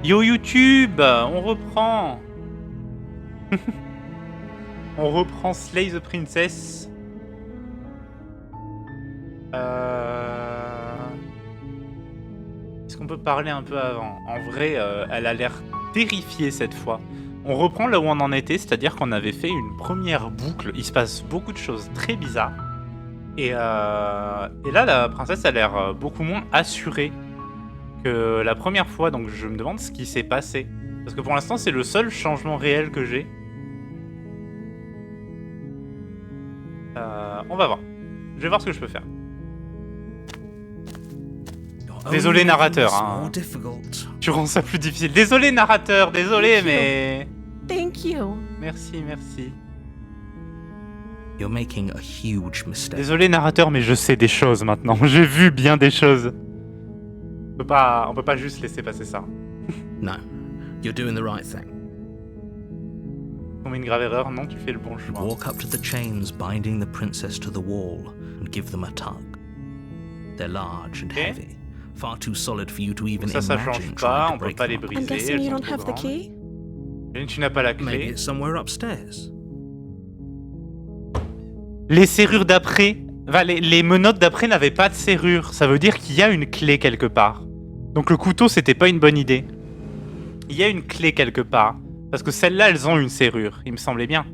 Yo YouTube, on reprend. On reprend Slay the Princess. Est-ce qu'on peut parler un peu avant? En vrai, elle a l'air terrifiée cette fois. On reprend là où on en était, c'est-à-dire qu'on avait fait une première boucle. Il se passe beaucoup de choses très bizarres. Et là, la princesse a l'air beaucoup moins assurée que la première fois. Donc je me demande ce qui s'est passé. Parce que pour l'instant, c'est le seul changement réel que j'ai. On va voir. Je vais voir ce que je peux faire. Désolé narrateur, hein. Tu rends ça plus difficile. Désolé narrateur, désolé mais... Thank you. Merci, merci. You're making a huge mistake. Désolé narrateur, mais je sais des choses maintenant. J'ai vu bien des choses. On peut pas juste laisser passer ça. No, you're doing the right thing. Combien une grave erreur? Non, tu fais le bon choix. Walk up to the chains binding the princess to the wall and give them a tug. They're large and heavy, far too solid for you to even ça change imagine pas, trying on to peut break pas les them up. briser. I'm guessing you don't have the key? Et tu n'as pas la Maybe clé. it's somewhere upstairs. Les serrures d'après, enfin, les menottes d'après n'avaient pas de serrure. Ça veut dire qu'il y a une clé quelque part. Donc le couteau, c'était pas une bonne idée. Il y a une clé quelque part. Parce que celles-là, elles ont une serrure. Il me semblait bien.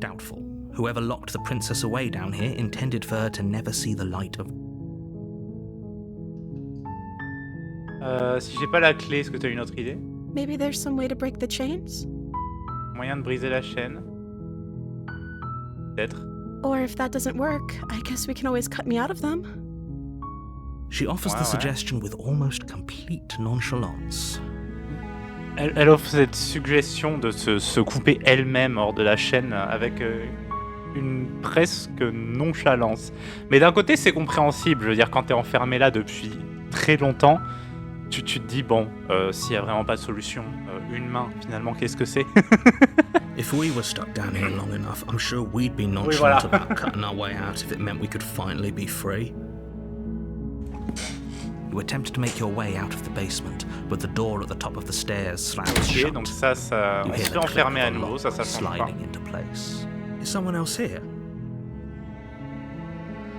Doubtful. Whoever locked the princess away down here intended for her to never see the light of... Si j'ai pas la clé, est-ce que tu as une autre idée? Maybe there's some way to break the chains? Moyen de briser la chaîne? Peut-être. Or if that doesn't work, I guess we can always cut me out of them. She offers the suggestion with almost complete nonchalance. Elle offre cette suggestion de se couper elle-même hors de la chaîne avec une presque nonchalance. Mais d'un côté, c'est compréhensible. Je veux dire, quand t'es enfermé là depuis très longtemps, tu te dis, bon, s'il y a vraiment pas de solution, une main, finalement, qu'est-ce que c'est? If we were stuck down here long enough, I'm sure we'd be nonchalant about cutting our way out if it meant we could finally be free. You attempt to make your way out of the basement, but the door at the top of the stairs slams shut. Donc ça, on se fait enfermer à nouveau, ça change pas. Sliding into place. Is someone else here?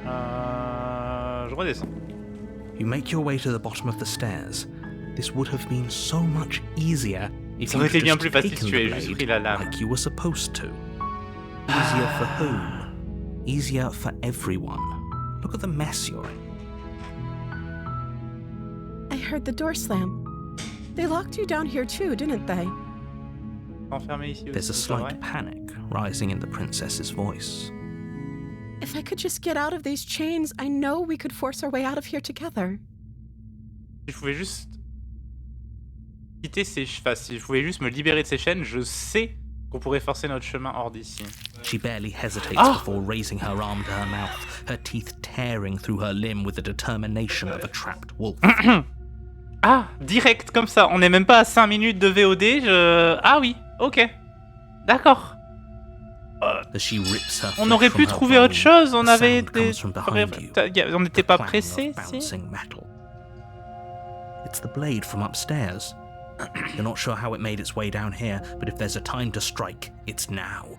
Je redescends. You make your way to the bottom of the stairs. This would have been so much easier if Ça you aurait été had bien just plus facile taken si tu avais the juste blade pris la lame. like you were supposed to. Easier for whom? Easier for everyone. Look at the mess you're in. I heard the door slam. They locked you down here too, didn't they? Enfermé ici aussi. There's a c'est slight vrai. panic rising in the princess's voice. If I could just get out of these chains, I know we could force our way out of here together. Si je pouvais juste quitter ces... Enfin, si je pouvais juste me libérer de ces chaînes, je sais qu'on pourrait forcer notre chemin hors d'ici. She barely hesitates before raising her arm to her mouth, her teeth tearing through her limb with the determination of a trapped wolf. Ah, direct, comme ça. On n'est même pas à 5 minutes de VOD. Ah oui, ok. D'accord. As she rips her On aurait flesh pu from her trouver autre bone, chose. On a avait sound été... comes from behind you, On n'était pas clang pressés, of si. bouncing metal. It's the blade from upstairs. You're not sure how it made its way down here, but if there's a time to strike, it's now.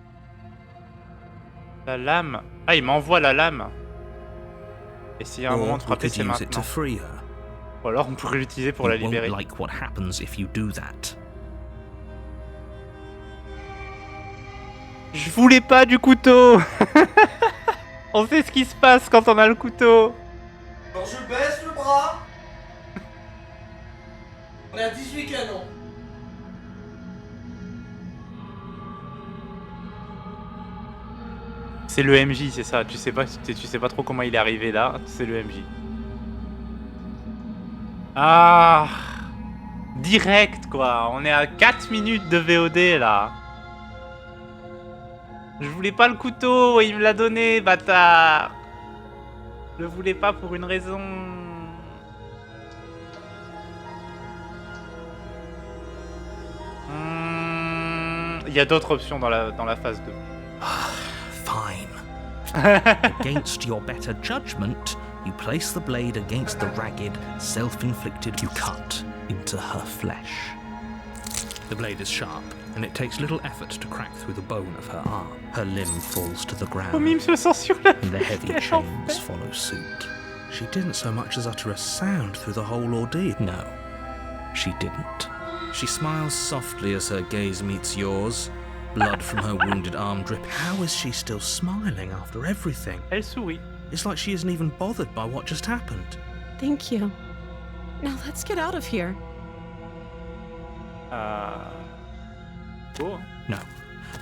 La lame. Ah, il m'envoie la lame. Et s'il y a un moment Or de we frapper, could c'est use it to maintenant. free her. Ou alors on pourrait l'utiliser pour la You libérer. won't like what happens if you do that. Je voulais pas du couteau. On sait ce qui se passe quand on a le couteau. Alors je baisse le bras. On a 18 canons. C'est le MJ, c'est ça. Tu sais pas trop comment il est arrivé là. C'est le MJ. Ah, direct quoi. On est à 4 minutes de VOD là. Je voulais pas le couteau, il me l'a donné, bâtard. Je le voulais pas pour une raison. Il y a d'autres options dans la phase 2. Fine. Against your better judgment, you place the blade against the ragged, self-inflicted you cut into her flesh. The blade is sharp, and it takes little effort to crack through the bone of her arm. Her limb falls to the Oh, ground, Mime se sent sur la and the heavy Quel chains enfer. follow suit. She didn't so much as utter a sound through the whole ordeal. No, she didn't. She smiles softly as her gaze meets yours, blood from her wounded arm dripping. How is she still smiling after everything? Elle sourit. It's like she isn't even bothered by what just happened. Thank you. Now let's get out of here. Oh. No,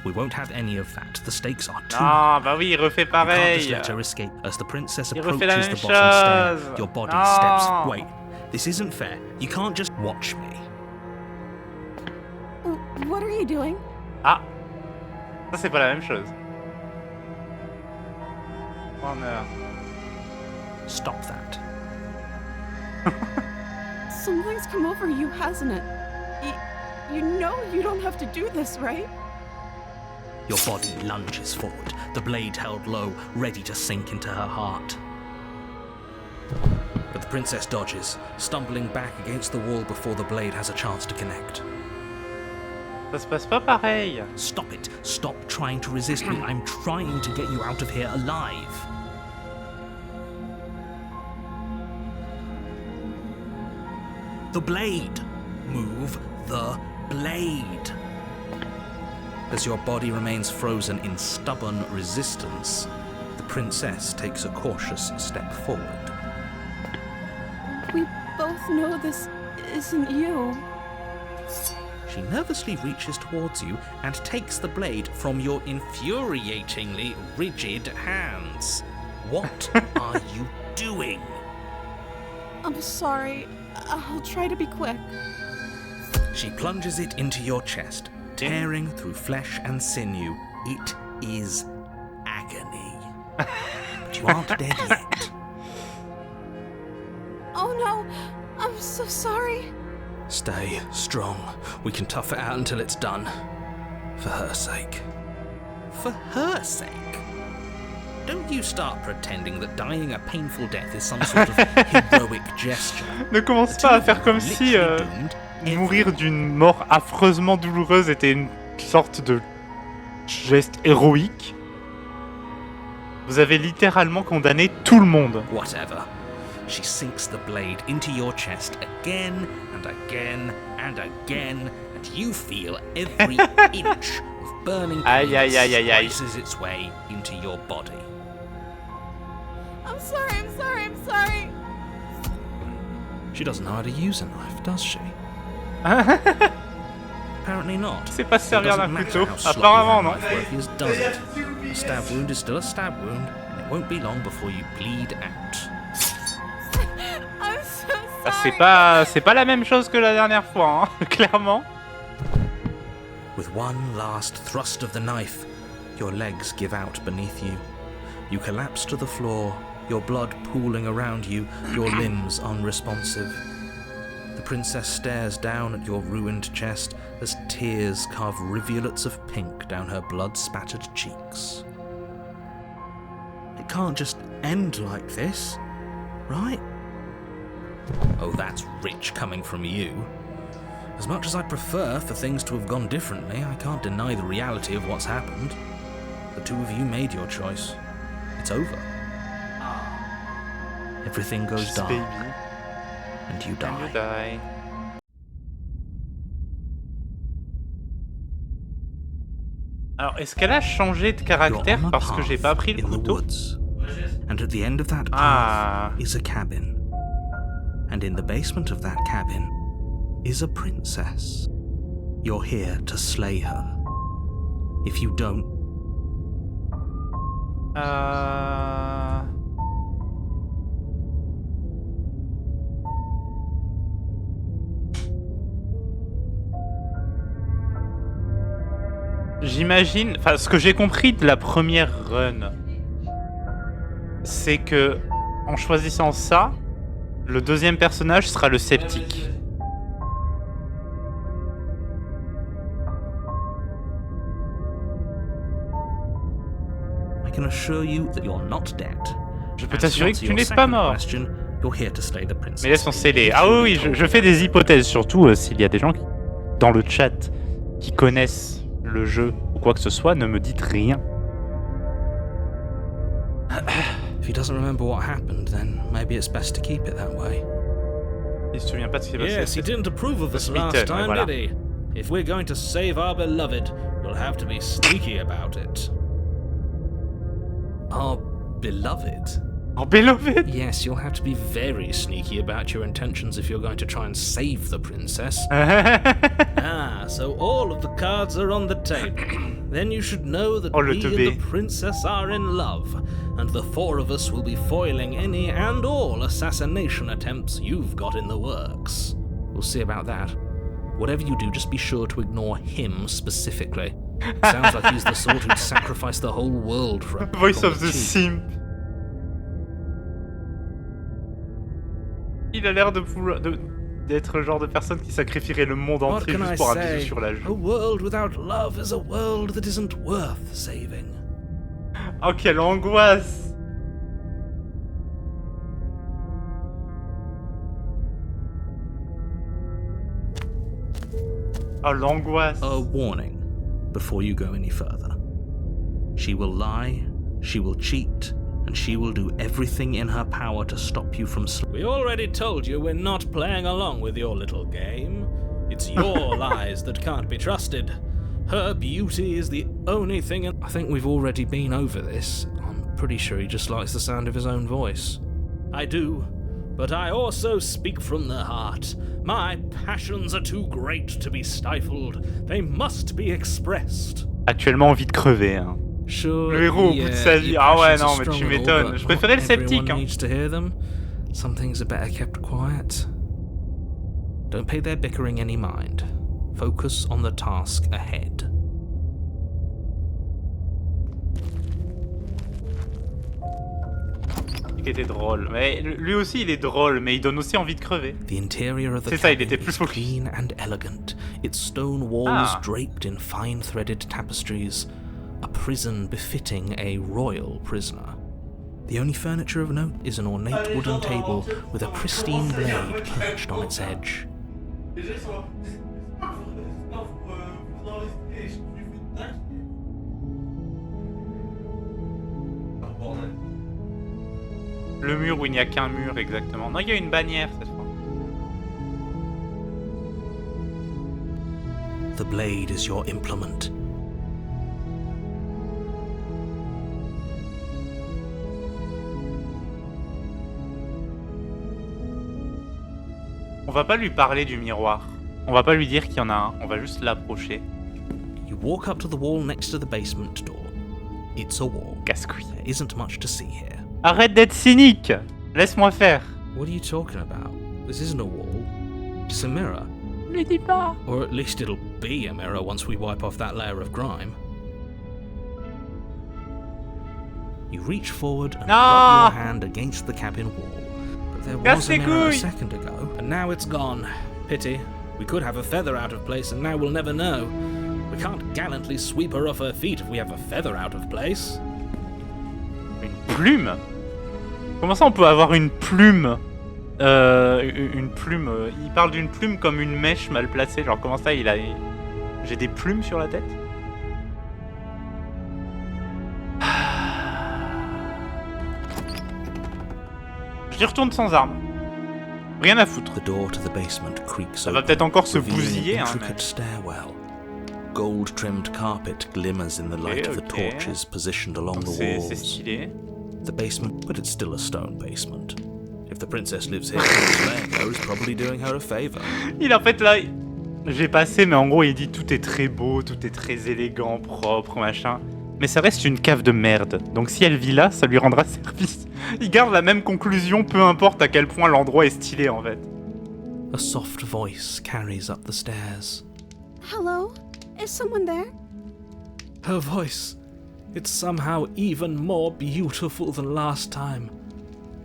we won't have any of that. The stakes are too Ah, bah oui, il refait You can't just pareil. let her escape. As the princess Il refait la approaches the même bottom stair, chose. your body Non. steps. Wait, this isn't fair. You can't just watch me. What are you doing? Ah, ça c'est pas la même chose. Warner. Stop that. Something's come over you, hasn't it? You know you don't have to do this, right? Your body lunges forward, the blade held low, ready to sink into her heart. But the princess dodges, stumbling back against the wall before the blade has a chance to connect. Ça se passe pas pareil. Stop it. Stop trying to resist me. I'm trying to get you out of here alive. The blade. Move the blade. As your body remains frozen in stubborn resistance, the princess takes a cautious step forward. We both know this isn't you. She nervously reaches towards you and takes the blade from your infuriatingly rigid hands. What are you doing? I'm sorry. I'll try to be quick. She plunges it into your chest, tearing through flesh and sinew. It is agony. But you aren't dead yet. Oh no, I'm so sorry. Stay strong. We can tough it out until it's done. For her sake. For her sake? Don't you start pretending that dying a painful death is some sort of heroic gesture. Ne commence pas à faire comme si mourir d'une mort affreusement douloureuse était une sorte de geste héroïque. Vous avez littéralement condamné tout le monde. Whatever. She sinks the blade into your chest again and again and again, and you feel every inch of burning pain slices its way into your body. I'm sorry. She doesn't know how to use a knife, does she? Apparently not. C'est pas se servir d'un couteau. Apparemment Apparemment, non. does it? A stab wound is still a stab wound, and it won't be long before you bleed out. I'm so Ah, sorry. c'est pas la même chose que la dernière fois, hein, clairement. With one last thrust of the knife, your legs give out beneath you. You collapse to the floor, your blood pooling around you, your limbs unresponsive. The princess stares down at your ruined chest as tears carve rivulets of pink down her blood-spattered cheeks. It can't just end like this, right? Oh, that's rich coming from you. As much as I'd prefer for things to have gone differently, I can't deny the reality of what's happened. The two of you made your choice. It's over. Everything goes She's dark, baby. and you And die. you die. Alors, est-ce qu'elle a changé de You're caractère on a parce que j'ai pas path pris le in the couteau? woods, and at the end of that path Ah. is a cabin. And in the basement of that cabin is a princess. You're here to slay her. If you don't, J'imagine, enfin ce que j'ai compris de la première run, c'est que en choisissant ça, le deuxième personnage sera le sceptique. I can assure you that you're not dead. Je peux And t'assurer to que answer tu your n'es pas second mort. question, you're here to slay the princess. Mais laisse-on sceller. Ah oui, je fais des hypothèses surtout s'il y a des gens qui dans le chat qui connaissent le jeu ou quoi que ce soit, ne me dites rien. If he doesn't remember what happened, then maybe it's best to keep it that way. Il se souvient pas de ce qui s'est passé. Yes, he didn't approve of us Smitten, last time, voilà. did he? If we're going to save our beloved, we'll have to be sneaky about it. Our beloved? En beloved. Yes, you'll have to be very sneaky about your intentions if you're going to try and save the princess. Ah, so all of the cards are on the table. Then you should know that Oh, le we and teubé. the princess are in love, and the four of us will be foiling any and all assassination attempts you've got in the works. We'll see about that. Whatever you do, just be sure to ignore him specifically. Sounds like he's the sort who'd sacrifice the whole world for a pack Voice on of the the cheap. Simp. Il a l'air d'être le genre de personne qui sacrifierait le monde What entier can I juste pour un say? bisou sur la joue. A world without love is a world that isn't worth saving. Oh, quelle angoisse! Oh, l'angoisse! A warning before you go any further. She will lie, she will cheat, and she will do everything in her power to stop you from We already told you we're not playing along with your little game. It's your lies that can't be trusted. Her beauty is the only thing in... I think we've already been over this. I'm pretty sure he just likes the sound of his own voice. I do, but I also speak from the heart. My passions are too great to be stifled. They must be expressed. Actuellement, envie de crever, hein. Sure, Le héros au bout de sa vie. your Ah ouais, passions non, are mais tu strong and all, m'étonnes. but Je préférais le not sceptique, everyone hein. needs to hear them. Some things are better kept quiet. Don't pay their bickering any mind. Focus on the task ahead. Il était drôle. Mais lui aussi, il est drôle, mais il donne aussi envie de crever. The interior of the C'est ça, il cabin était plus is focus. clean and elegant, its stone walls Ah. draped in fine-threaded tapestries, a prison befitting a royal prisoner. The only furniture of note is an ornate wooden table with a pristine blade perched on its edge. Déjà, ça va. Le mur où il n'y a qu'un mur, exactement. Non, il y a une bannière cette fois. The blade is your implement. On va pas lui parler du miroir. On va pas lui dire qu'il y en a un. On va juste l'approcher. You walk up to the wall next to the basement door. It's a wall. Casse-couille. There isn't much to see here. Arrête d'être cynique. Laisse-moi faire. What are you talking about? This isn't a wall. It's a mirror. Ne dis pas. Or at least it'll be a mirror once we wipe off that layer of grime. You reach forward and No! rub your hand against the cabin wall. But there was Casse a les mirror a couilles. second ago. And now it's gone. Pity. We could have a feather out of place and now we'll never know. We can't gallantly sweep her off her feet if we have a feather out of place. Une plume? Comment ça on peut avoir une plume? Une plume. Il parle d'une plume comme une mèche mal placée. Genre comment ça il a. J'ai des plumes sur la tête? J'y retourne sans arme. Rien à foutre. The door to the basement creaks Ça va open, peut-être encore se revealing bousiller, an hein, intricate stairwell. Gold-trimmed carpet glimmers in the light of the ok. torches positioned along Donc the c'est walls. stylé. The basement, but it's still a stone basement. If the princess lives here, slaying her is probably doing her a favor. Il en fait là. J'ai passé, mais en gros il dit tout est très beau, tout est très élégant, propre, machin. Mais ça reste une cave de merde. Donc si elle vit là, ça lui rendra service. Il garde la même conclusion, peu importe à quel point l'endroit est stylé en fait. A soft voice carries up the stairs. Hello? Is someone there? Her voice. It's somehow even more beautiful than last time.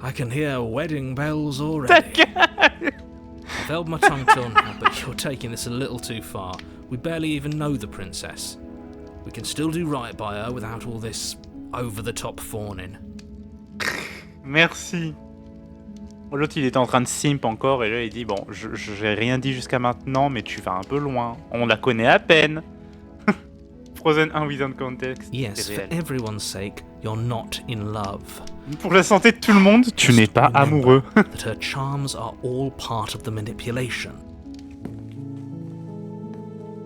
I can hear wedding bells already. I've held my tongue till now, but you're taking this a little too far. We barely even know the princess. We can still do right by her without all this over-the-top fawning. Merci. L'autre, il était en train de simp encore, et là, il dit, bon, j'ai rien dit jusqu'à maintenant, mais tu vas un peu loin. On la connaît à peine. Frozen 1 without context. Yes, c'est for réel. everyone's sake, you're not in love. Pour la santé de tout le monde, tu n'es pas amoureux. That her charms are all part of the manipulation.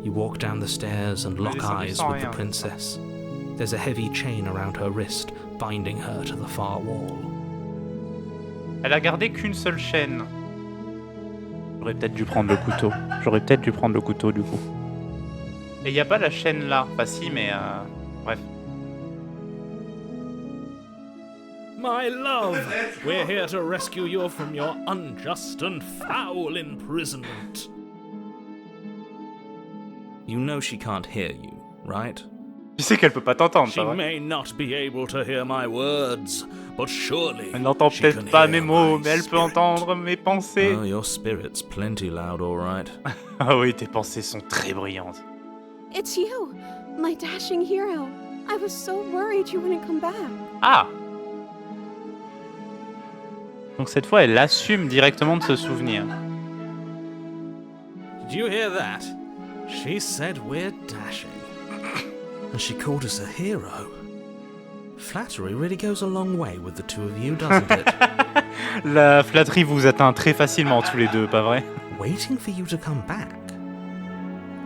You walk down the stairs and lock eyes with the princess. There's a heavy chain around her wrist, binding her to the far wall. Elle a gardé qu'une seule chaîne. J'aurais peut-être dû prendre le couteau. J'aurais peut-être dû prendre le couteau, du coup. Et il n'y a pas la chaîne là. Enfin si, mais bref. My love, we're here to rescue you from your unjust and foul imprisonment. You know she can't hear you, right? Tu sais qu'elle peut pas t'entendre, She ça va. may not be able to hear my words, but surely Elle n'entend she peut-être can pas hear mes mots, my mais elle peut spirit. entendre mes pensées. Oh, your spirit's plenty loud, all right. Ah oui, tes pensées sont très brillantes. It's you, my dashing hero. I was so worried you wouldn't come back. Ah! Donc cette fois, elle assume directement de se souvenir. Did you hear that? She said we're dashing. And she called us a hero. Flattery really goes a long way with the two of you, doesn't it? La flatterie vous atteint très facilement tous les deux, pas vrai? Waiting for you to come back.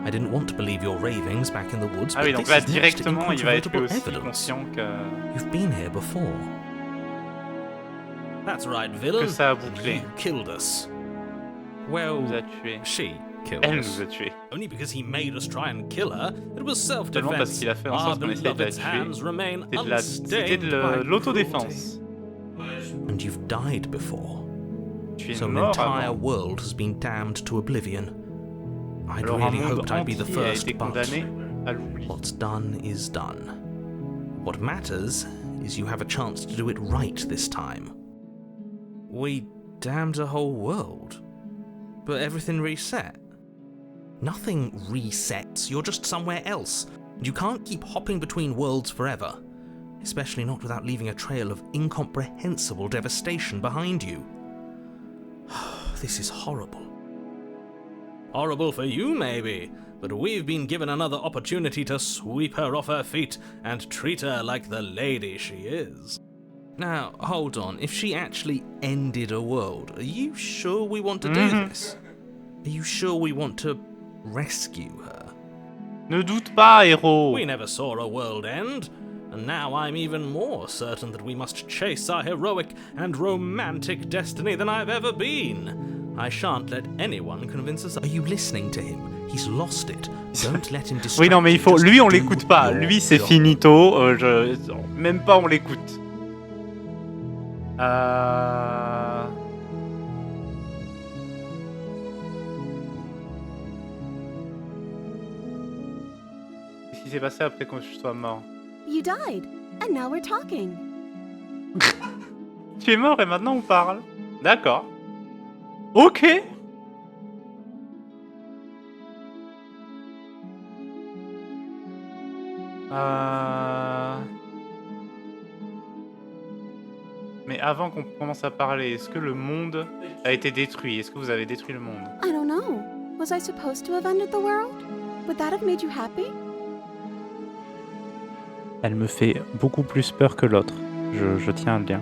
I didn't want to believe your ravings back in the woods, Ah oui, but donc this là, is next to directement, il va être lui incontrovertible aussi evidence. conscient You've been here before. That's right, villain. que ça a bouclé. You killed us. Elle Well, nous a tués. she killed Elle us. nous a tués. Only because he made us try and kill her. It was Seulement parce self-defense. qu'il a fait en Our sorte qu'on essaye de la beloved's tuer. hands remain C'était de unstained by l'autodéfense. And you've died before. Tu es So an mort entire avant. world has been damned to oblivion. I'd Alors un really monde hoped I'd be the entier a first, été but condamné à l'oubli. what's done is done. What matters is you have a chance to do it right this time. We damned a whole world, but everything reset. Nothing resets, you're just somewhere else. You can't keep hopping between worlds forever, especially not without leaving a trail of incomprehensible devastation behind you. This is horrible. Horrible for you, maybe, but we've been given another opportunity to sweep her off her feet and treat her like the lady she is. Now, hold on, if she actually ended a world, are you sure we want to do this? Are you sure we want to rescue her? Ne doute pas, héros. We never saw a world end, and now I'm even more certain that we must chase our heroic and romantic destiny than I've ever been. I shan't let anyone convince us. Are you listening to him? He's lost it. Don't let him distract Oui, non, mais il you. faut. Just Lui, on do l'écoute pas. your Lui, c'est job. finito. Même pas, on l'écoute. Qu'est-ce qui s'est passé après que je sois mort? You died, and now we're talking. Tu es mort et maintenant on parle. D'accord. Ok. Mais avant qu'on commence à parler, est-ce que le monde a été détruit? Est-ce que vous avez détruit le monde? I don't know. Was I supposed to have ended the world? Would that have made you happy? Elle me fait beaucoup plus peur que l'autre. Je tiens à le dire.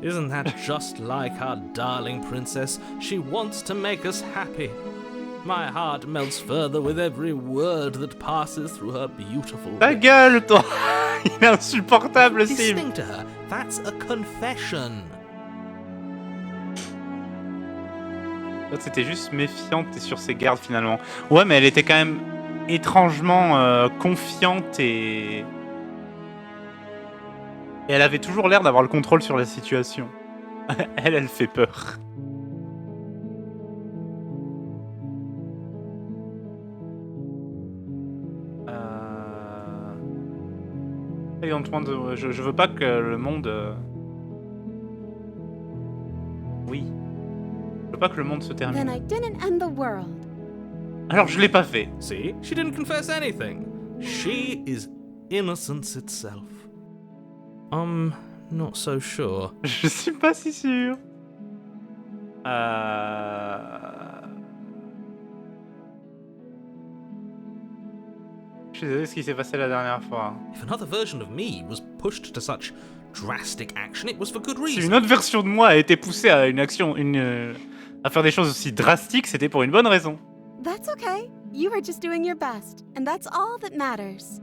Isn't that just like our darling princess? She wants to make us happy. My heart melts further with every word that passes through her beautiful Ta lips. gueule, toi! Il est insupportable, Listening Sim. to her, that's a confession. L'autre, c'était juste méfiante et sur ses gardes finalement. Ouais, mais elle était quand même étrangement confiante et elle avait toujours l'air d'avoir le contrôle sur la situation. Elle fait peur. I don't want to- je veux pas que le monde... Oui. Je veux pas que le monde se Then termine. I didn't end the world. Alors je l'ai pas fait. See, she didn't confess anything. She is innocence itself. Not so sure. Je suis pas si sûr. Je suis désolé de ce qui s'est passé la dernière fois. If another version of me was pushed to such drastic action, it was for good Si reason. une autre version de moi a été poussée à une action, à faire des choses aussi drastiques, c'était pour une bonne raison. That's okay. You were just doing your best, and that's all that matters.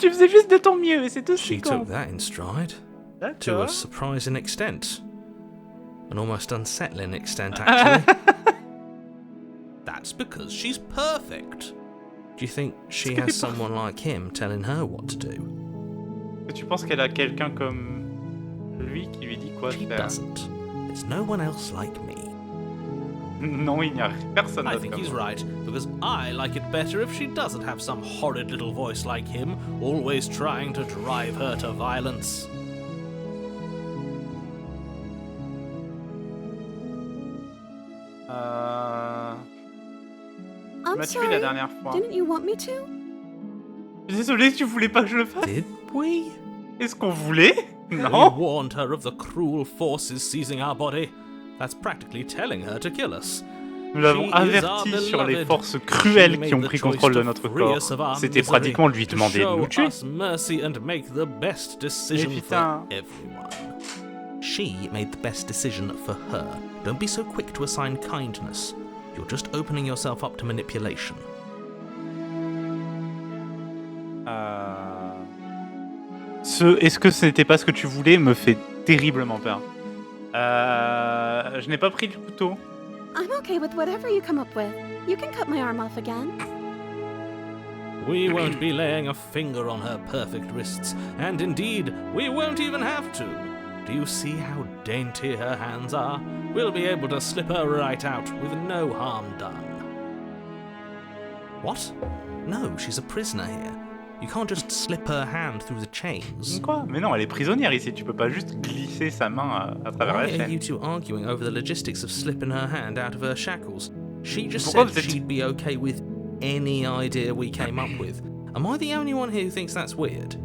Tu faisais juste de ton mieux et c'est tout ce She qui took compte. that in stride to D'accord. a surprising extent. An almost unsettling extent, actually. That's because she's perfect. Do you think she Est-ce qu'elle has est someone like him telling her what to do? Tu penses qu'elle a quelqu'un comme lui qui lui dit quoi She faire? doesn't. There's no one else like me. Non, il n'y a personne I d'autre think comme he's moi. right, because I like it better if she doesn't have some horrid little voice like him, always trying to drive her to violence. I'm m'as tué la sorry. dernière fois. Didn't you want me to? Je suis désolé, tu voulais pas que je le fasse? Did we? Est-ce qu'on voulait? We Non. warned her of the cruel forces seizing our body. That's practically telling her to kill us. Nous l'avons She is averti our sur les beloved. forces cruelles She qui made ont the pris choice contrôle de to notre free corps. us of our C'était misery, pratiquement lui to demander de show nous tuer. us mercy and make the best decision for putain. everyone. She made the best decision for her. Don't be so quick to assign kindness. You're just opening yourself up to manipulation. Est-ce que ce n'était pas ce que tu voulais me fait terriblement peur. Je n'ai pas pris le couteau. I'm okay with whatever you come up with. You can cut my arm off again. We won't be laying a finger on her perfect wrists, and indeed, we won't even have to. Do you see how dainty her hands are? We'll be able to slip her right out with no harm done. What? No, she's a prisoner here. You can't just slip her hand through the chains. Quoi? Mais non, elle est prisonnière ici. Tu peux pas juste glisser sa main à travers la Why are you chaîne. two arguing over the logistics of slipping her hand out of her shackles? She just Pourquoi said vous êtes- she'd be okay with any idea we came up with. Am I the only one here who thinks that's weird?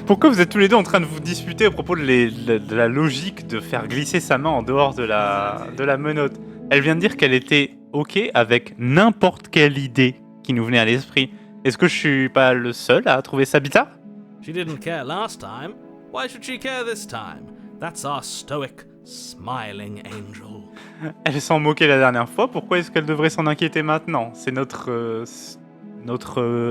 Pourquoi vous êtes tous les deux en train de vous disputer à propos de la logique de faire glisser sa main en dehors de la menotte? Elle vient de dire qu'elle était ok avec n'importe quelle idée qui nous venait à l'esprit. Est-ce que je suis pas le seul à trouver ça bizarre? She didn't care last time. Why should she care this time? That's our stoic, smiling angel. Elle s'en moquait la dernière fois, pourquoi est-ce qu'elle devrait s'en inquiéter maintenant? C'est notre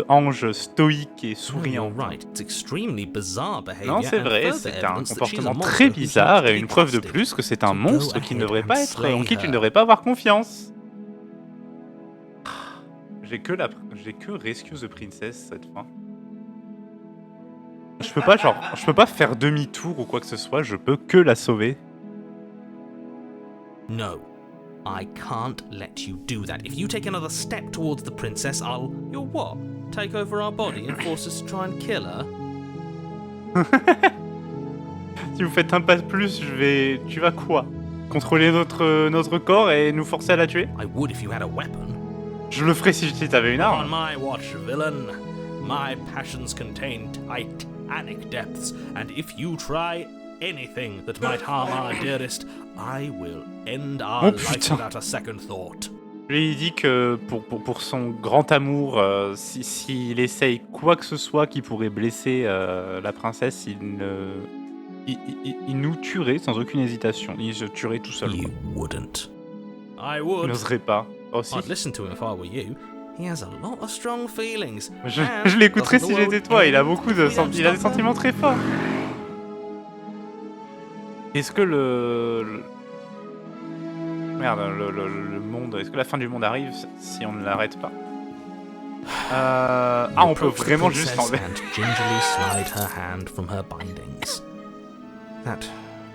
ange stoïque et No, you're souriant. right. It's extremely bizarre behavior. Non, c'est and vrai, further c'est un evidence that she's a comportement monster très who's not bizarre to et be une preuve de trusted. plus que c'est un So go monstre qui ne ahead devrait and pas être, slay en qui tu ne her. devrais pas avoir confiance. J'ai que Rescue the Princess cette fois. Je peux pas faire demi-tour ou quoi que ce soit, je peux que la sauver. No, I can't let you do that. If you take another step towards the princess, I'll... You'll what? Take over our body and force us to try and kill her? Si vous faites un pas de plus, tu vas quoi? Contrôler notre corps et nous forcer à la tuer? I would if you had a weapon. Je le ferais si t'avais une On arme. my watch, villain. My passions contain titanic depths, and if you try anything that might harm our dearest, I will end our Oh, life putain. without a second thought. Lui, il dit que pour son grand amour, s'il essaye quoi que ce soit qui pourrait blesser la princesse, il nous tuerait sans aucune hésitation. Il se tuerait tout seul. You quoi. wouldn't. I Il would. n'oserait pas. Oh, si. I'd listen to him if I were you. He has a lot of strong feelings. Je l'écouterais si j'étais toi. Il a beaucoup de il a des sentiments très forts. Est-ce que merde, le monde, est-ce que la fin du monde arrive si on ne l'arrête pas? On peut vraiment juste enlever. enlever. And gingerly slide her hand from her bindings. That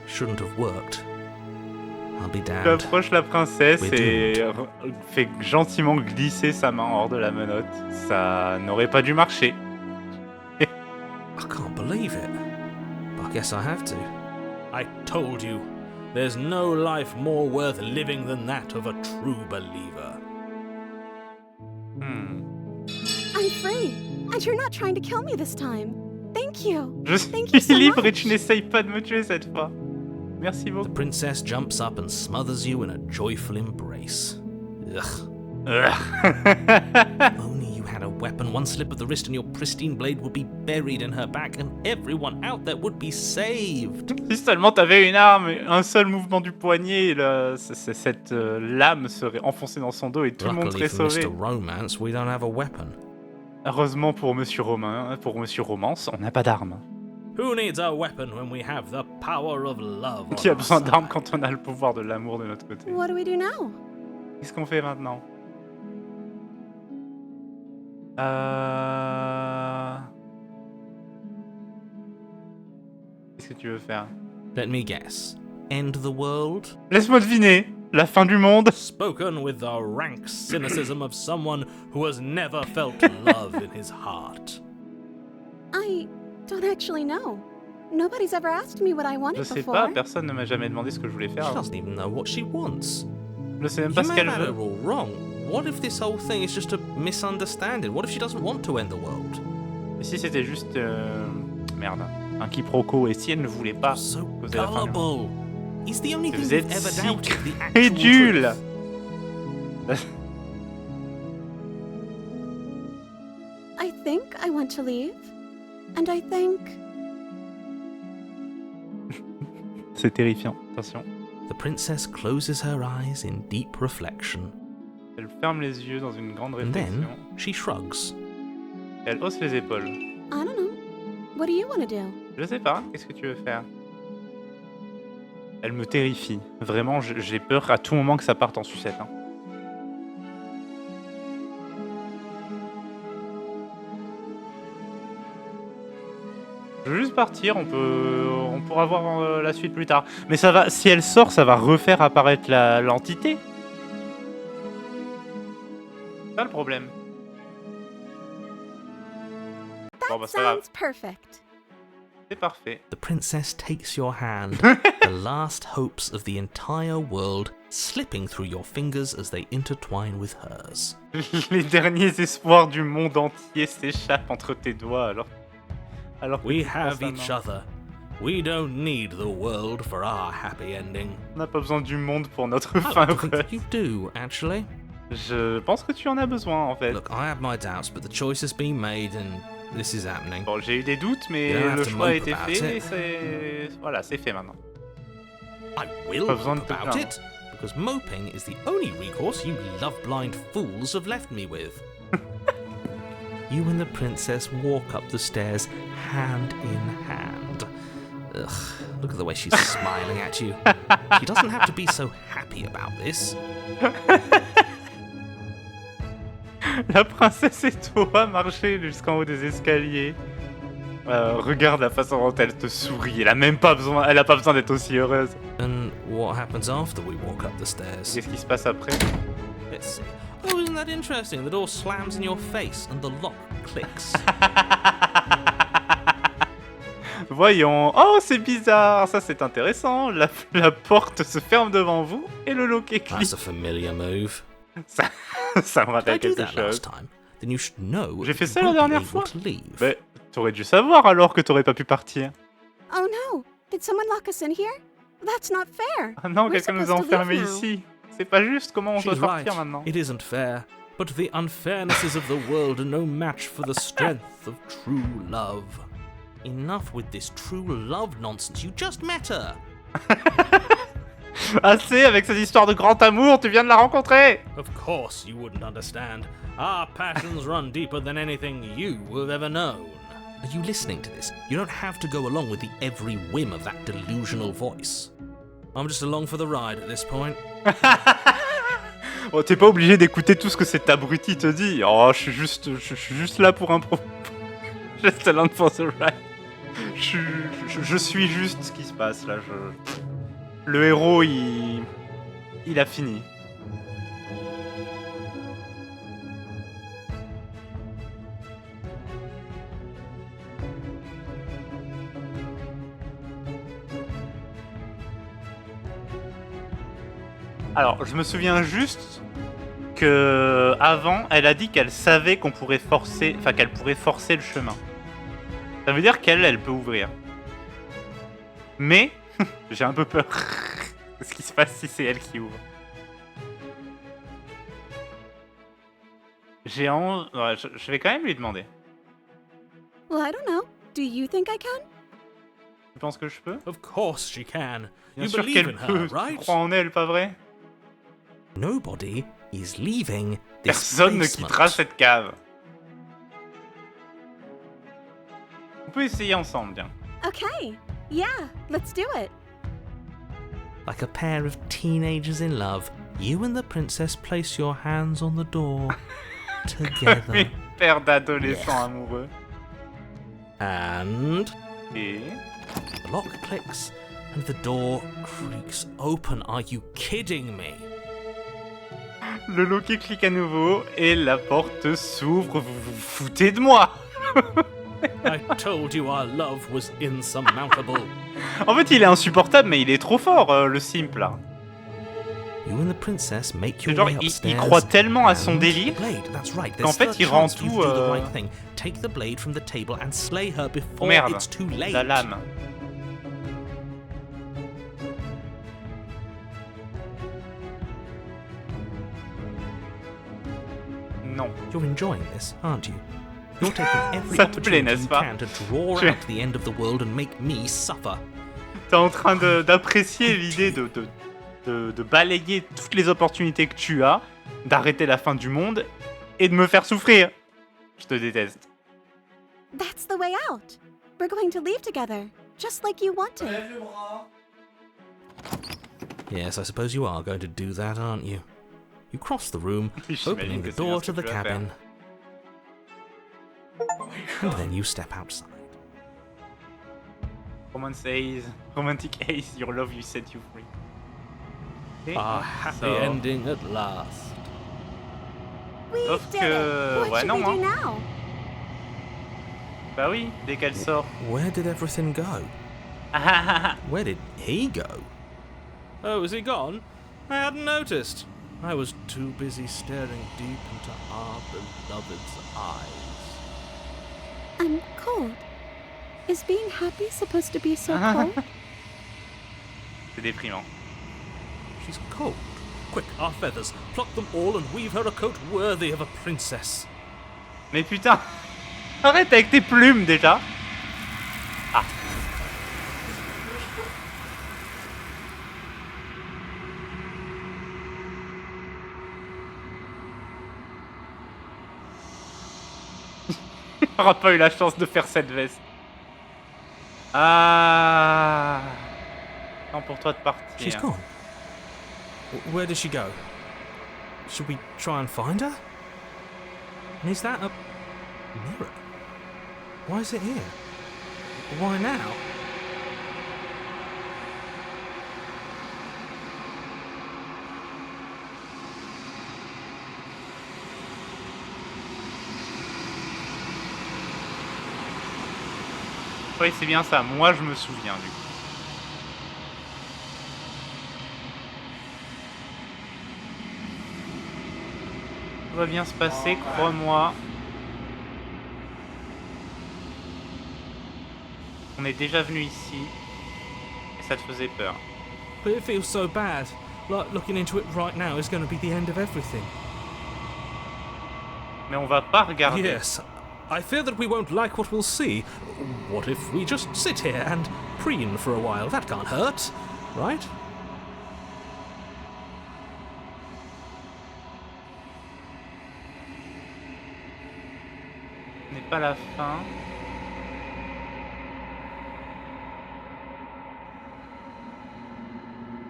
shouldn't have worked. I'll be Tu damned. approches la princesse We et fais gentiment glisser sa main hors de la menotte. Ça n'aurait pas dû marcher. I can't believe it. But I guess I have to. I told you. There's no life more worth living than that of a true believer. I'm free, and you're not trying to kill me this time. Thank you. Je Thank you suis so libre et much. tu n'essayes pas de me tuer cette fois. Merci The beaucoup. princess jumps up and smothers you in a joyful embrace. Ugh. Only you had a weapon, one slip of the wrist and your pristine blade would be buried in her back and everyone out there would be saved. Si seulement t'avais une arme, un seul mouvement du poignet, cette lame serait enfoncée dans son dos et tout le monde Luckily serait for sauvé. Mr. Romance, we don't have a weapon. Heureusement pour Monsieur Romance, on n'a pas d'arme. Who needs a weapon when we have the power of love? Qui a on our besoin d'armes side? quand on a le pouvoir de l'amour de notre côté? What do we do now? Qu'est-ce qu'on fait maintenant? Qu'est-ce que tu veux faire? Let me guess. End the world? Laisse-moi deviner. La fin du monde? Spoken with the rank cynicism of someone who has never felt love in his heart. I don't actually know. Nobody's ever asked me what I Je wanted sais before. pas, personne ne m'a jamais demandé ce que je voulais She faire. doesn't even know what she wants. Je ne sais même You pas ce may qu'elle have had veut. her all wrong. What if this whole thing is just a misunderstanding? What if she doesn't want to end the world? Et si c'était juste... Merde. Un quiproquo, et si elle ne voulait pas So causer la fin du monde? gullible. He's the only thing Vous you've êtes ever si doubted the actual crédule. truth. I think I want to leave. And I think... C'est terrifiant, attention. The princess closes her eyes in deep reflection, Elle ferme les yeux dans une grande and then réflexion. she shrugs. Elle hausse les épaules. I don't know. What do you want to do? Je sais pas, qu'est-ce que tu veux faire? Elle me terrifie. Vraiment, j'ai peur à tout moment que ça parte en sucette. Hein. Je veux juste partir, on pourra voir la suite plus tard. Mais ça va, si elle sort, ça va refaire apparaître l'entité. C'est ça le problème. Bon bah c'est pas grave, Sounds perfect. c'est parfait. The princess takes your hand, the last hopes of the entire world slipping through your fingers as they intertwine with hers. Les derniers espoirs du monde entier s'échappent entre tes doigts alors que We tu have penses à each non. other. We don't need the world for our happy ending. On n'a pas besoin du monde pour notre I fin like to think heureuse. that you do, actually. Je pense que tu en as besoin en fait. Look, I have my doubts, but the choice has been made and this is happening. Bon, j'ai eu des doutes, mais You don't have le to choix a mope été about fait. it. Voilà, c'est fait maintenant. I will Pas besoin de mope te about plaindre. it, because moping is the only recourse you love-blind fools have left me with. You and the princess walk up the stairs, hand in hand. Ugh, look at the way she's smiling at you. She doesn't have to be so happy about this. La princesse et toi marchez jusqu'en haut des escaliers. Regarde la façon dont elle te sourit. Elle a pas besoin d'être aussi heureuse. And what happens after we walk up the stairs? Qu'est-ce qui se passe après? Let's see. Oh, isn't that interesting? The door slams in your face and the lock clicks. Voyons. Oh, c'est bizarre. Ça, c'est intéressant. La porte se ferme devant vous et le loquet That's clique. a familiar move. Ça me Did I rappelle do quelque that last chose. time? Then you should know. J'ai fait that ça you la won't be dernière able fois. to leave. Mais t'aurais dû savoir alors que t'aurais pas pu partir. Oh no! Did someone lock us in here? That's not fair. Ah non, We're quelqu'un nous a supposed to enfermés leave now. ici. C'est pas juste, comment on doit She's right. sortir maintenant? It isn't fair. But the unfairnesses of the world are no match for the strength of true love. Enough with this true love nonsense. You just met her. Assez avec cette histoire de grand amour, tu viens de la rencontrer. Of course you wouldn't understand. Our passions run deeper than anything you have ever known. Are you listening to this? You don't have to go along with the every whim of that delusional voice. I'm just along for the ride at this point. Oh, t'es pas obligé d'écouter tout ce que cet abruti te dit. Oh, je suis juste là pour un pro. Just along for the ride. Je suis juste ce qui se passe là. Le héros, il a fini. Alors, je me souviens juste que avant, elle a dit qu'elle savait qu'on pourrait forcer, enfin qu'elle pourrait forcer le chemin. Ça veut dire qu'elle peut ouvrir. Mais J'ai un peu peur de ce qui se passe si c'est elle qui ouvre. J'ai envie... Ouais, je vais quand même lui demander. Well, I don't know. Do you think I can? Tu penses que je peux? Of course she can. Bien You sûr believe qu'elle in peut. her, Tu right? crois en elle, pas vrai? Nobody is leaving this Personne ne basement. quittera cette cave. On peut essayer ensemble, bien. Okay. Yeah, let's do it. Like a pair of teenagers in love, you and the princess place your hands on the door together. Une paire d'adolescents amoureux. And Et... the lock clicks and the door creaks open. Are you kidding me? Le loquet clique à nouveau et la porte s'ouvre. Vous vous foutez de moi? I told you our love was insurmountable. En fait, il est insupportable, mais il est trop fort, le simp, là. You and the princess make C'est your genre, way il upstairs. croit tellement à son and délire blade, that's right. qu'en There's fait, still il a rend chance you tout, do the right thing. Take the blade from the table and slay her Oh before merde, it's too late. la lame. Non. You're enjoying this, aren't you? You're taking every Ça te plaît, opportunity n'est-ce you pas? can to draw Tu- out the end of the world and make me suffer. T'es en train d'apprécier l'idée de balayer toutes les opportunités que tu as, d'arrêter la fin du monde et de me faire souffrir. Je te déteste. That's the way out. We're going to leave together, just like you wanted. Lève le bras. Yes, I suppose you are going to do that, aren't you? You cross the room, J'imagine opening que the c'est bien door ce to que the tu vas faire. cabin, Oh my and god. then you step outside. Romantic ace, your love you set you free. Okay. A happy So- ending at last. We Sauf did que- it. What ouais, should non, we do hein. now? Bah oui, dès qu'elle sort. Where did everything go? Where did he go? Oh, is he gone? I hadn't noticed. I was too busy staring deep into our beloved's eyes. I'm cold. Is being happy supposed to be so cold? C'est déprimant. She's cold. Quick, our feathers. Pluck them all and weave her a coat worthy of a princess. Mais putain, arrête avec tes plumes déjà. Ah. Il n'aura pas eu la chance de faire cette veste. Ah. Temps pour toi de partir. She's gone. Where did she go? Should we try and find her? And is that a mirror? Why is it here? Why now? Oui, c'est bien ça. Moi, je me souviens du coup. Tout va bien se passer, crois-moi. On est déjà venu ici et ça te faisait peur. But it feels so bad. Like looking into it right now is going to be the end of everything. Mais on va pas regarder. Yes. I fear that we won't like what we'll see. What if we just sit here and preen for a while? That can't hurt, right? Ce n'est pas la fin.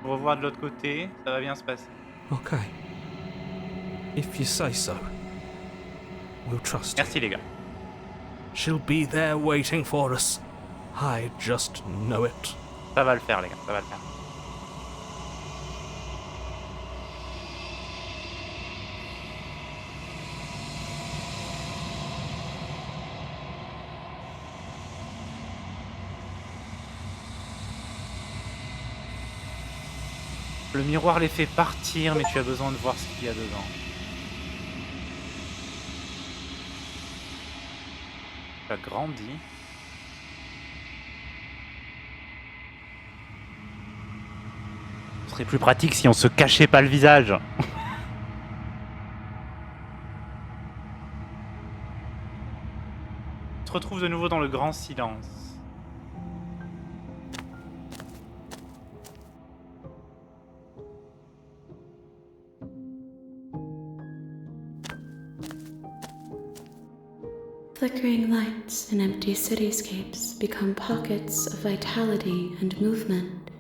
On va voir de l'autre côté, ça va bien se passer. Okay. If you say so. We'll trust you. Merci les gars. She'll be there waiting for us. I just know it. Ça va le faire les gars, ça va le faire. Le miroir les fait partir, mais tu as besoin de voir ce qu'il y a dedans. Tu as grandi. serait plus pratique si on se cachait pas le visage. On se retrouve de nouveau dans le grand silence. Flickering lights in empty cityscapes become pockets of vitality and movement.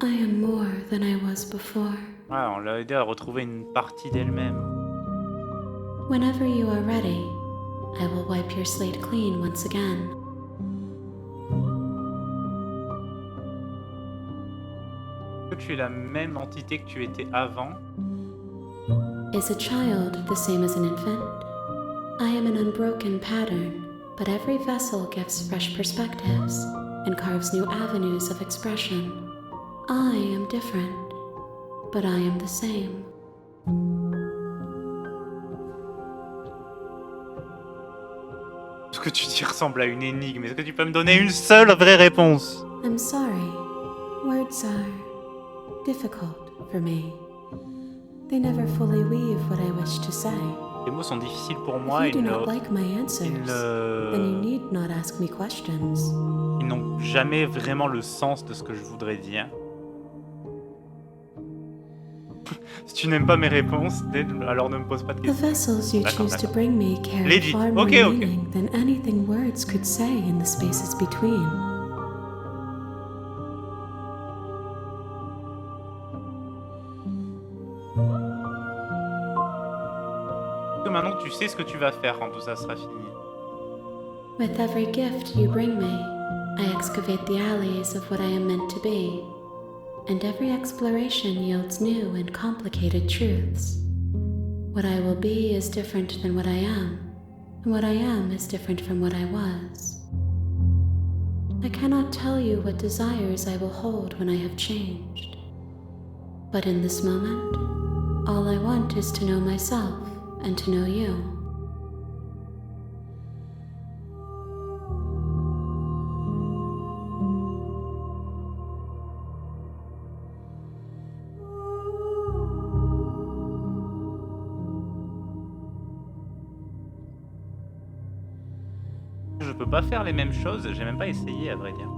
I am more than I was before. Ouais, on l'a aidé à retrouver une partie d'elle-même. Whenever you are ready, I will wipe your slate clean once again. Est-ce que tu es la même entité que tu étais avant? Is a child the same as an infant? I am an unbroken pattern, but every vessel gives fresh perspectives and carves new avenues of expression. I am different, but I am the same. Ce que tu dis ressemble à une énigme. Est-ce que tu peux me donner une seule vraie réponse? I'm sorry. Words are difficult for me. They never fully weave what I wish to say. Les mots sont difficiles pour moi. If you do not like my answers, then you Ils need not ask me questions. n'ont jamais vraiment le sens de ce que je voudrais dire. Si tu n'aimes pas mes réponses, alors ne me pose pas de The questions. vessels you D'accord, choose to d'accord. bring me carry Legit. far more Okay, okay. meaning than anything words could say in the spaces between. Maintenant, tu sais ce que tu vas faire quand tout ça sera fini. With every gift you bring me, I excavate the alleys of what I am meant to be, and every exploration yields new and complicated truths. What I will be is different than what I am, and what I am is different from what I was. I cannot tell you what desires I will hold when I have changed. But in this moment, all I want is to know myself and to know you. Je peux pas faire les mêmes choses, j'ai même pas essayé à vrai dire.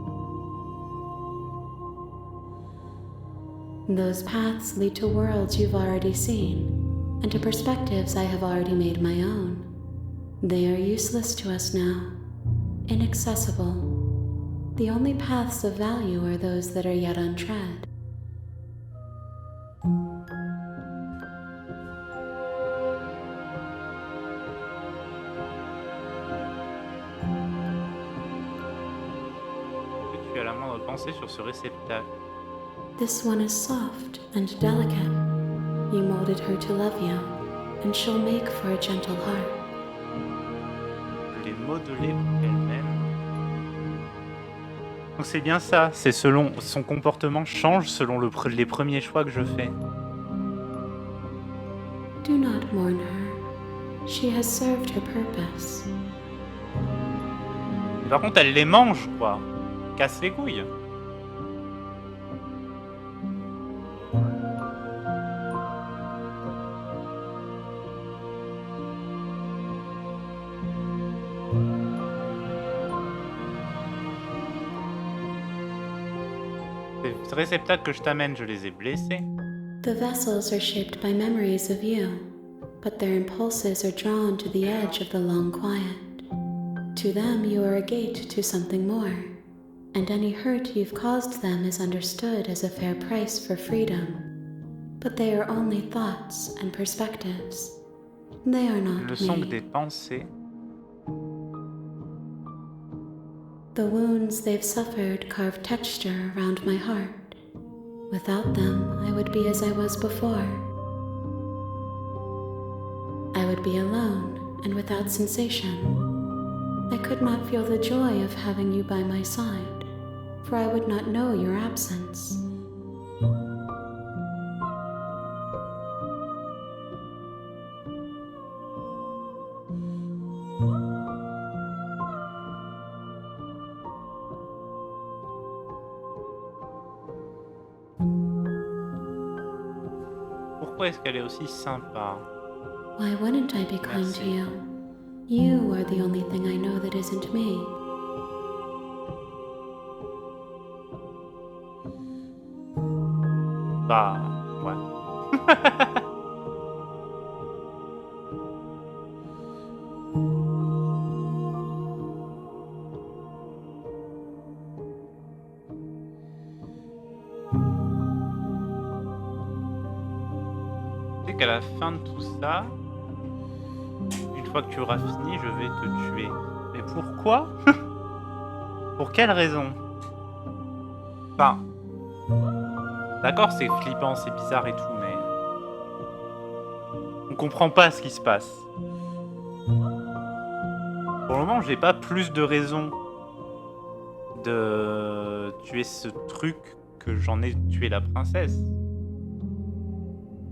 Those paths lead to worlds you've already seen, and to perspectives I have already made my own. They are useless to us now, inaccessible. The only paths of value are those that are yet untread. Tu as la moindre pensée sur ce réceptacle. This one is soft and delicate. You molded her to love you, and she'll make for a gentle heart. Je l'ai modelée pour qu'elle-même. Donc c'est bien ça, c'est selon son comportement change selon les premiers choix que je fais. Do not mourn her. She has served her purpose. Mais par contre elle les mange quoi. Casse les couilles. Les réceptacles que je t'amène, je les ai blessés. The vessels are shaped by memories of you, but their impulses are drawn to the edge of the long quiet. To them, you are a gate to something more, and any hurt you've caused them is understood as a fair price for freedom. But they are only thoughts and perspectives. They are Ils ne not sont que me. des pensées. The wounds they've suffered carve texture around my heart. Without them, I would be as I was before. I would be alone and without sensation. I could not feel the joy of having you by my side, for I would not know your absence. Pourquoi est-ce qu'elle est aussi sympa? Why wouldn't I be kind to Merci. you? You are the only thing I know that isn't me. Bah, ouais. Tu sais qu'à la fin de tout ça, une fois que tu auras fini, je vais te tuer. Mais pourquoi? Pour quelle raison? Enfin, d'accord, c'est flippant, c'est bizarre et tout, mais on comprend pas ce qui se passe. Pour le moment, j'ai pas plus de raison de tuer ce truc que j'en ai tué la princesse.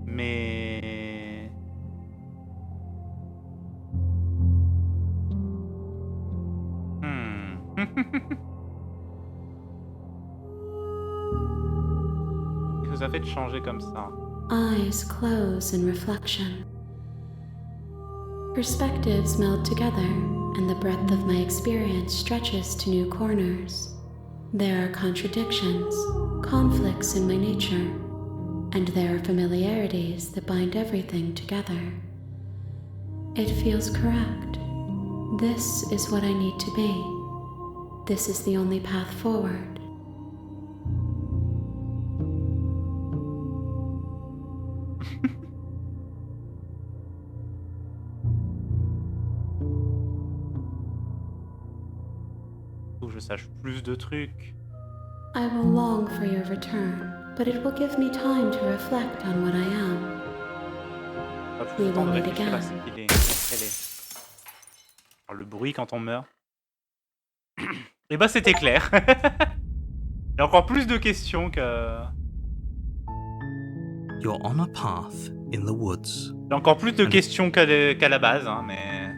Mais... Qu'est-ce que ça fait de changer comme ça? Eyes close in reflection. Perspectives meld together, and the breadth of my experience stretches to new corners. There are contradictions, conflicts in my nature, and there are familiarities that bind everything together. It feels correct. This is what I need to be. This is the only path forward. Faut que je sache plus de trucs. I will long for your return, but it will give me time to reflect on what I am. Pas plus We le temps de will meet réfléchir à again. ce qu'il est. Elle est. Alors, le bruit quand on meurt. Et bah c'était clair. J'ai encore plus de questions que... You're on a path in the woods. J'ai encore plus de questions qu'à la base, hein, mais...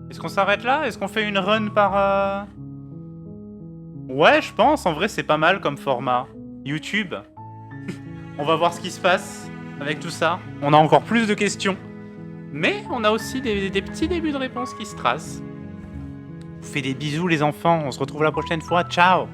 Est-ce qu'on s'arrête là? Est-ce qu'on fait une run par... Ouais, je pense. En vrai, c'est pas mal comme format. YouTube. On va voir ce qui se passe avec tout ça. On a encore plus de questions. Mais on a aussi des petits débuts de réponses qui se tracent. Je vous fais des bisous les enfants. On se retrouve la prochaine fois. Ciao!